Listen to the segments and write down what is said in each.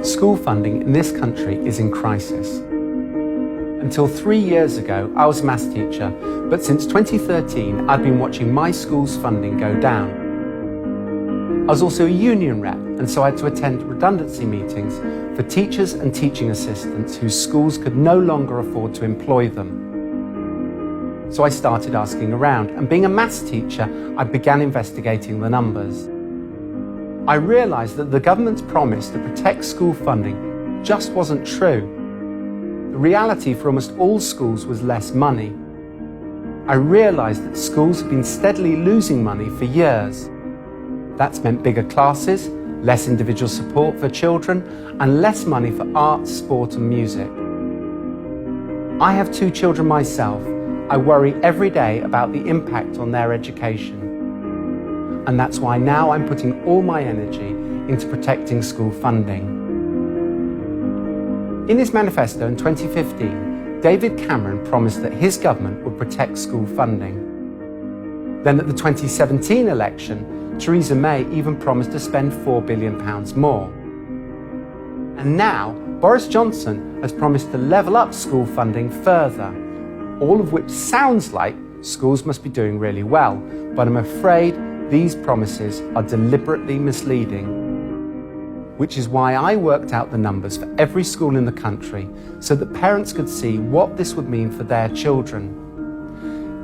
School funding in this country is in crisis. Until 3 years ago, I was a maths teacher, but since 2013, I've been watching my school's funding go down. I was also a union rep, and so I had to attend redundancy meetings for teachers and teaching assistants whose schools could no longer afford to employ them. So I started asking around, and being a maths teacher, I began investigating the numbers. I realised that the government's promise to protect school funding just wasn't true. The reality for almost all schools was less money. I realised that schools have been steadily losing money for years. That's meant bigger classes, less individual support for children, and less money for arts, sport and music. I have 2 children myself. I worry every day about the impact on their education. And that's why now I'm putting all my energy into protecting school funding. In his manifesto in 2015, David Cameron promised that his government would protect school funding. Then at the 2017 election, Theresa May even promised to spend £4 billion more. And now, Boris Johnson has promised to level up school funding further, all of which sounds like schools must be doing really well, but I'm afraid these promises are deliberately misleading. Which is why I worked out the numbers for every school in the country so that parents could see what this would mean for their children.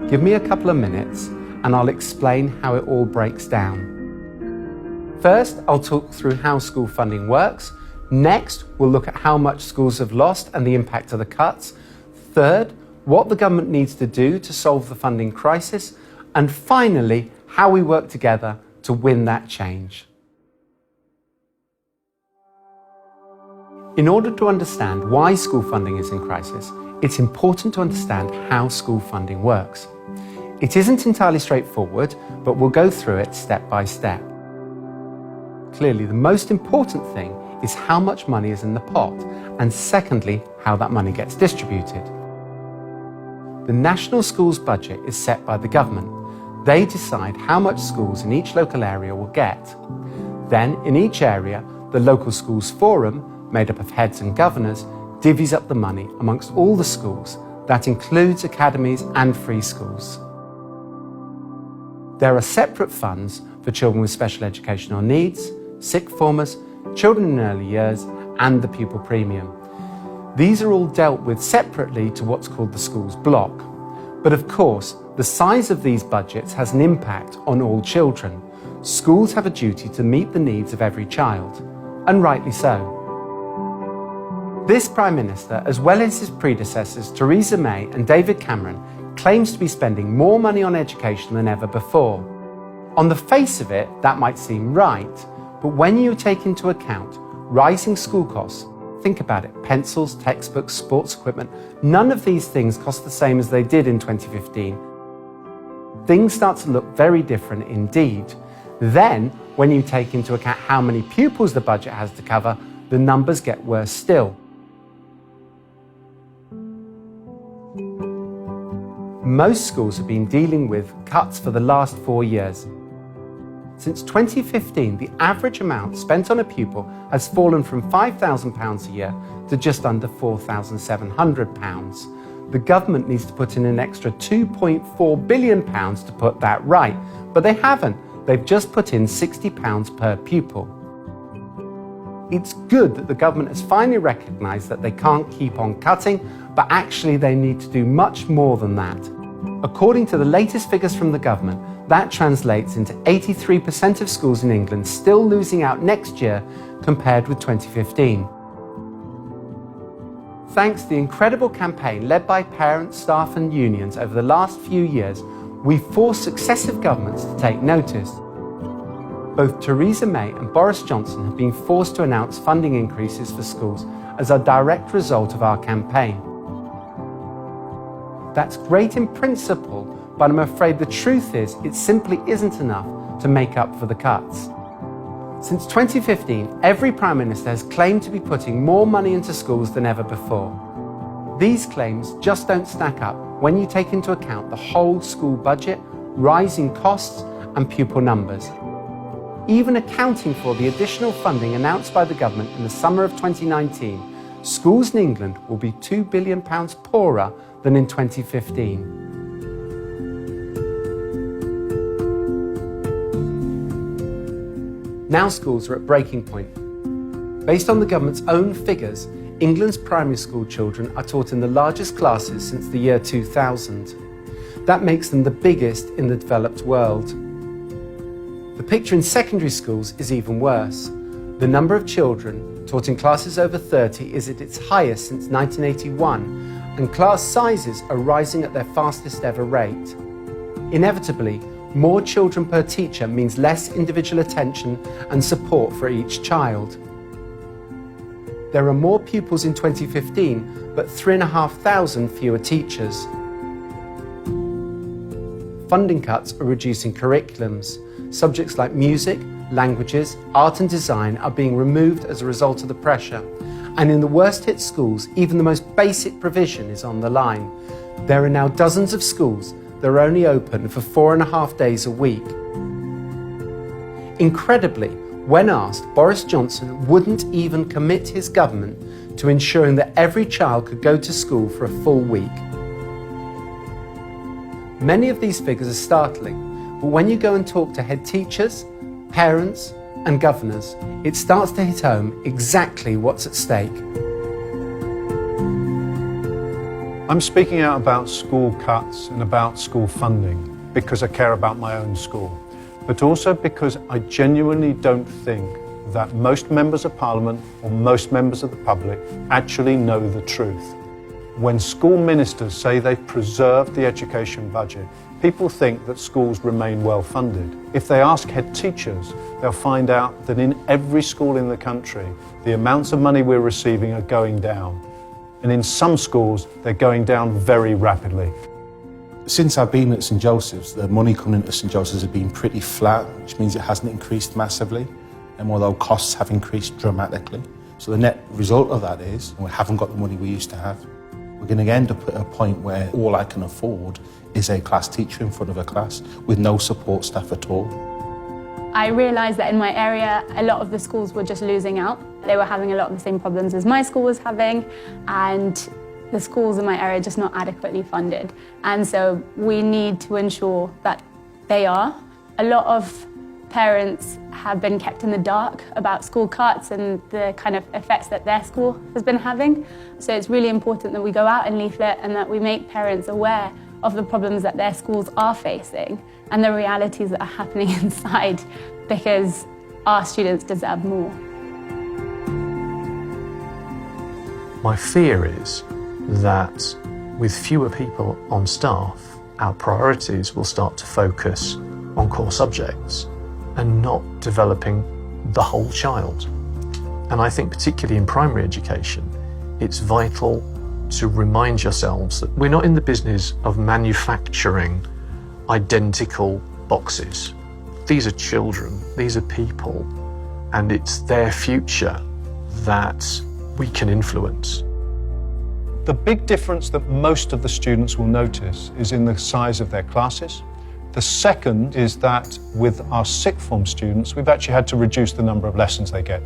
Give me a couple of minutes and I'll explain how it all breaks down. First, I'll talk through how school funding works. Next, we'll look at how much schools have lost and the impact of the cuts. Third, what the government needs to do to solve the funding crisis. And finally, how we work together to win that change. In order to understand why school funding is in crisis, it's important to understand how school funding works. It isn't entirely straightforward, but we'll go through it step by step. Clearly, the most important thing is how much money is in the pot, and secondly, how that money gets distributed. The national schools budget is set by the government. They decide how much schools in each local area will get. Then, in each area, the local schools forum, made up of heads and governors, divvies up the money amongst all the schools. That includes academies and free schools. There are separate funds for children with special educational needs, sixth formers, children in early years, and the pupil premium. These are all dealt with separately to what's called the schools block. But of course, the size of these budgets has an impact on all children. Schools have a duty to meet the needs of every child, and rightly so. This Prime Minister, as well as his predecessors Theresa May and David Cameron, claims to be spending more money on education than ever before. On the face of it, that might seem right, but when you take into account rising school costs, think about it, pencils, textbooks, sports equipment, none of these things cost the same as they did in 2015. Things start to look very different indeed. Then, when you take into account how many pupils the budget has to cover, the numbers get worse still. Most schools have been dealing with cuts for the last 4 years. Since 2015, the average amount spent on a pupil has fallen from £5,000 a year to just under £4,700. The government needs to put in an extra £2.4 billion to put that right, but they haven't. They've just put in £60 per pupil. It's good that the government has finally recognised that they can't keep on cutting, but actually they need to do much more than that. According to the latest figures from the government, that translates into 83% of schools in England still losing out next year compared with 2015. Thanks to the incredible campaign led by parents, staff and unions over the last few years, we've forced successive governments to take notice. Both Theresa May and Boris Johnson have been forced to announce funding increases for schools as a direct result of our campaign. That's great in principle, but I'm afraid the truth is it simply isn't enough to make up for the cuts. Since 2015, every Prime Minister has claimed to be putting more money into schools than ever before. These claims just don't stack up when you take into account the whole school budget, rising costs and pupil numbers. Even accounting for the additional funding announced by the government in the summer of 2019, schools in England will be £2 billion poorer than in 2015. Now schools are at breaking point. Based on the government's own figures, England's primary school children are taught in the largest classes since the year 2000. That makes them the biggest in the developed world. The picture in secondary schools is even worse. The number of children taught in classes over 30 is at its highest since 1981, and class sizes are rising at their fastest ever rate. Inevitably, more children per teacher means less individual attention and support for each child. There are more pupils in 2015, but 3,500 fewer teachers. Funding cuts are reducing curriculums. Subjects like music, languages, art and design are being removed as a result of the pressure. And in the worst-hit schools, even the most basic provision is on the line. There are now dozens of schools that are only open for 4.5 days a week. Incredibly, when asked, Boris Johnson wouldn't even commit his government to ensuring that every child could go to school for a full week. Many of these figures are startling, but when you go and talk to head teachers, parents, and governors, it starts to hit home exactly what's at stake. I'm speaking out about school cuts and about school funding because I care about my own school, but also because I genuinely don't think that most members of Parliament or most members of the public actually know the truth. When school ministers say they've preserved the education budget, people think that schools remain well funded. If they ask head teachers, they'll find out that in every school in the country, the amounts of money we're receiving are going down. And in some schools, they're going down very rapidly. Since I've been at St Joseph's, the money coming into St Joseph's has been pretty flat, which means it hasn't increased massively, and although costs have increased dramatically. So the net result of that is we haven't got the money we used to have. We're going to end up at a point where all I can afford is a class teacher in front of a class with no support staff at all. I realised that in my area, a lot of the schools were just losing out. They were having a lot of the same problems as my school was having, and the schools in my area are just not adequately funded. And so we need to ensure that they are. A lot of parents have been kept in the dark about school cuts and the kind of effects that their school has been having. So it's really important that we go out and leaflet and that we make parents aware of the problems that their schools are facing and the realities that are happening inside, because our students deserve more. My fear is that with fewer people on staff, our priorities will start to focus on core subjects and not developing the whole child. And I think particularly in primary education, it's vital to remind yourselves that we're not in the business of manufacturing identical boxes. These are children, these are people, and it's their future that we can influence. The big difference that most of the students will notice is in the size of their classes. The second is that with our sixth form students, we've actually had to reduce the number of lessons they get.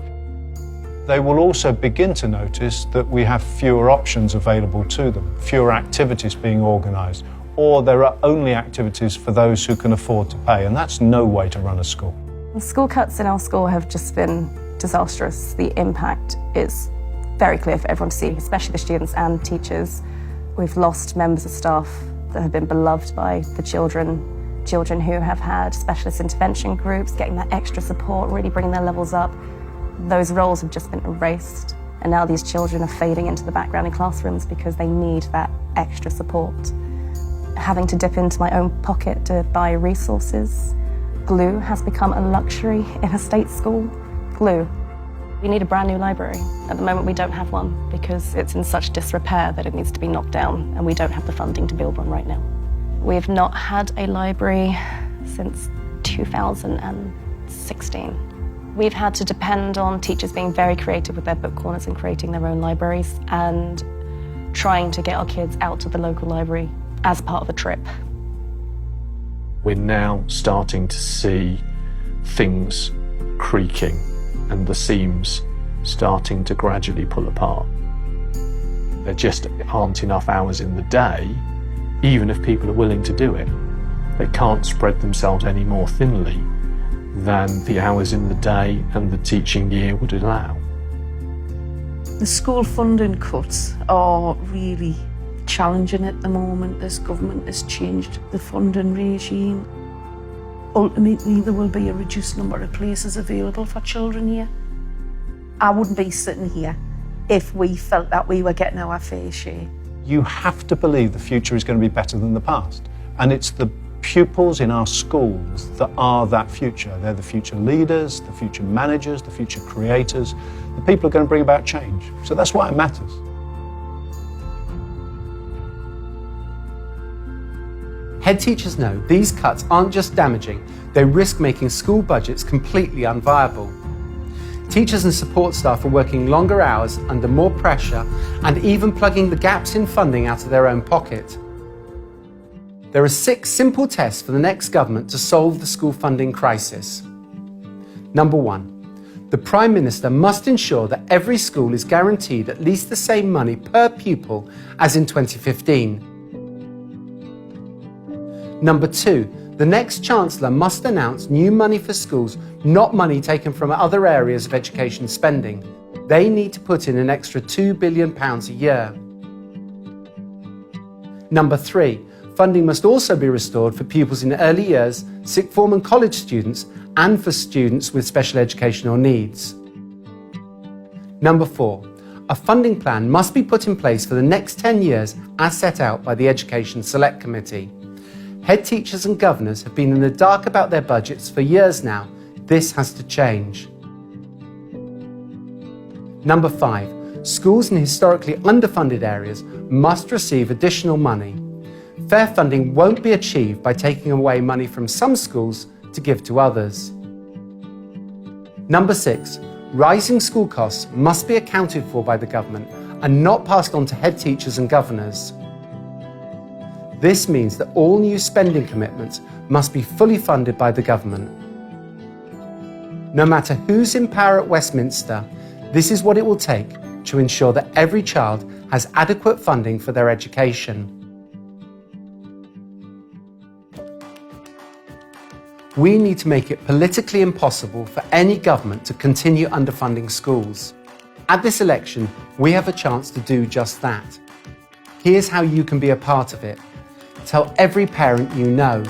They will also begin to notice that we have fewer options available to them, fewer activities being organised, or there are only activities for those who can afford to pay, and that's no way to run a school. The school cuts in our school have just been disastrous. The impact is very clear for everyone to see, especially the students and teachers. We've lost members of staff that have been beloved by the children who have had specialist intervention groups, getting that extra support, really bringing their levels up. Those roles have just been erased, and now these children are fading into the background in classrooms because they need that extra support. Having to dip into my own pocket to buy resources. Glue has become a luxury in a state school. Glue. We need a brand new library. At the moment we don't have one because it's in such disrepair that it needs to be knocked down, and we don't have the funding to build one right now. We've not had a library since 2016. We've had to depend on teachers being very creative with their book corners and creating their own libraries and trying to get our kids out to the local library as part of a trip. we're now starting to see things creaking and the seams starting to gradually pull apart. There just aren't enough hours in the day, even if people are willing to do it. They can't spread themselves any more thinly than the hours in the day and the teaching year would allow. The school funding cuts are really challenging at the moment as government has changed the funding regime. Ultimately, there will be a reduced number of places available for children here. I wouldn't be sitting here if we felt that we were getting our fair share. You have to believe the future is going to be better than the past. And it's the pupils in our schools that are that future. They're the future leaders, the future managers, the future creators. The people are going to bring about change. So that's why it matters. Head teachers know these cuts aren't just damaging, they risk making school budgets completely unviable. Teachers and support staff are working longer hours under more pressure and even plugging the gaps in funding out of their own pocket. There are 6 simple tests for the next government to solve the school funding crisis. Number 1, the Prime Minister must ensure that every school is guaranteed at least the same money per pupil as in 2015. Number 2, the next Chancellor must announce new money for schools, not money taken from other areas of education spending. They need to put in an extra £2 billion a year. Number 3, funding must also be restored for pupils in early years, sixth form and college students, and for students with special educational needs. Number 4, a funding plan must be put in place for the next 10 years as set out by the Education Select Committee. Head teachers and governors have been in the dark about their budgets for years now. This has to change. Number 5, schools in historically underfunded areas must receive additional money. Fair funding won't be achieved by taking away money from some schools to give to others. Number 6, rising school costs must be accounted for by the government and not passed on to head teachers and governors. This means that all new spending commitments must be fully funded by the government. No matter who's in power at Westminster, this is what it will take to ensure that every child has adequate funding for their education. We need to make it politically impossible for any government to continue underfunding schools. At this election, we have a chance to do just that. Here's how you can be a part of it. Tell every parent you know.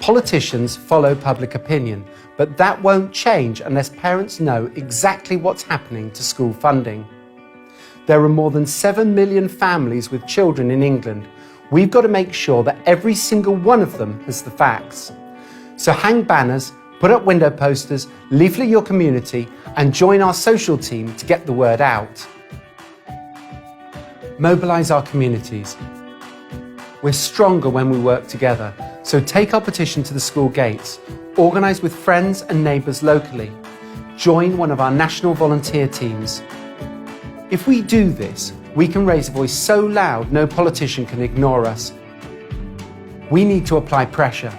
Politicians follow public opinion, but that won't change unless parents know exactly what's happening to school funding. There are more than 7 million families with children in England. We've got to make sure that every single one of them has the facts. So hang banners, put up window posters, leaflet your community, and join our social team to get the word out. Mobilise our communities. We're stronger when we work together, so take our petition to the school gates, organise with friends and neighbours locally, join one of our national volunteer teams. If we do this, we can raise a voice so loud no politician can ignore us. We need to apply pressure.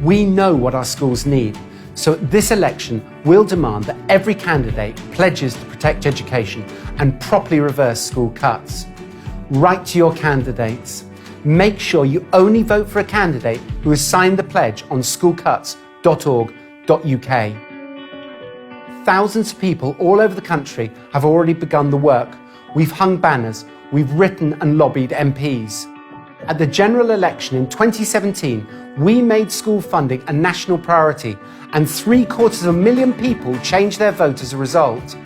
We know what our schools need, so at this election we'll demand that every candidate pledges to protect education and properly reverse school cuts. Write to your candidates. Make sure you only vote for a candidate who has signed the pledge on schoolcuts.org.uk. Thousands of people all over the country have already begun the work. We've hung banners, we've written and lobbied MPs. At the general election in 2017, we made school funding a national priority, and 750,000 people changed their vote as a result.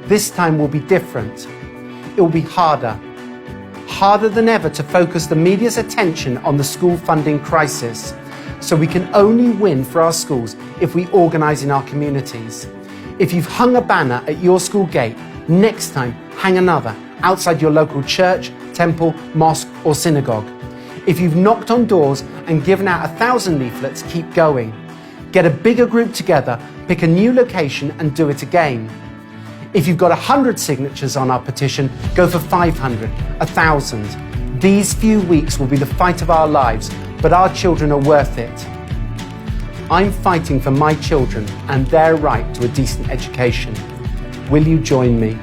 This time will be different. It will be harder than ever to focus the media's attention on the school funding crisis. So we can only win for our schools if we organise in our communities. If you've hung a banner at your school gate, next time hang another outside your local church, temple, mosque or synagogue. If you've knocked on doors and given out 1,000 leaflets, keep going. Get a bigger group together, pick a new location and do it again. If you've got 100 signatures on our petition, go for 500, 1,000. These few weeks will be the fight of our lives, but our children are worth it. I'm fighting for my children and their right to a decent education. Will you join me?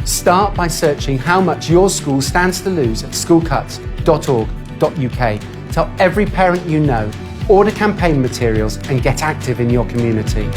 Start by searching how much your school stands to lose at schoolcuts.org.uk. Tell every parent you know, order campaign materials and get active in your community.